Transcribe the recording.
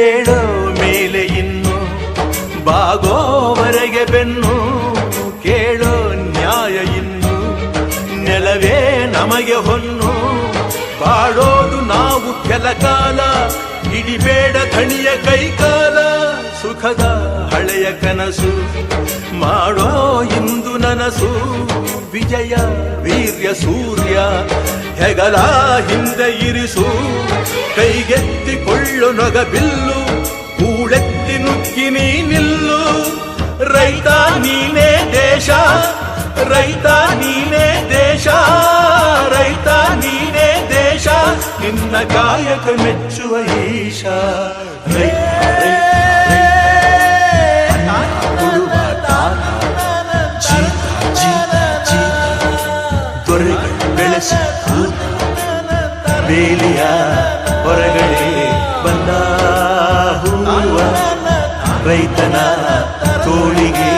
ಏಳೋ ಮೇಲೆ ಇನ್ನು ಬಾಗೋವರೆಗೆ ಬೆನ್ನು ಕೇಳೋ ನ್ಯಾಯ ಇನ್ನು ನೆಲವೇ ನಮಗೆ ಹೊನ್ನು ಬಾಳೋದು ನಾವು ಕೆಲಕಾಲ ಹಿಡಿಬೇಡ ಧಣಿಯ ಕೈಕಾಲ ಸುಖದ ಹಳೆಯ ಕನಸು ಮಾಡೋ ಇಂದು ನನಸು ವಿಜಯ ವೀರ್ಯ ಸೂರ್ಯ ಹೆಗಲ ಹಿಂದೆ ಇರಿಸು ಕೈಗೆತ್ತಿಕೊಳ್ಳು ನೊಗಬಿಲ್ಲು ಕೂಳೆತ್ತಿ ನುಗ್ಗಿ ನೀ ನಿಲ್ಲು ರೈತ ನೀನೇ ದೇಶ ರೈತ ನೀನೇ ದೇಶ ರೈತ ನೀನೇ ದೇಶ ನಿನ್ನ ಕಾಯಕ ಮೆಚ್ಚುವ ಈಶ ದೊರೆಗಳು ಬೆಳೆಸಿ ಬೇಲಿಯ ಹೊರಗಡೆ ಬಂದ ಹೂವ ರೈತನ ತೋಳಿಗೆ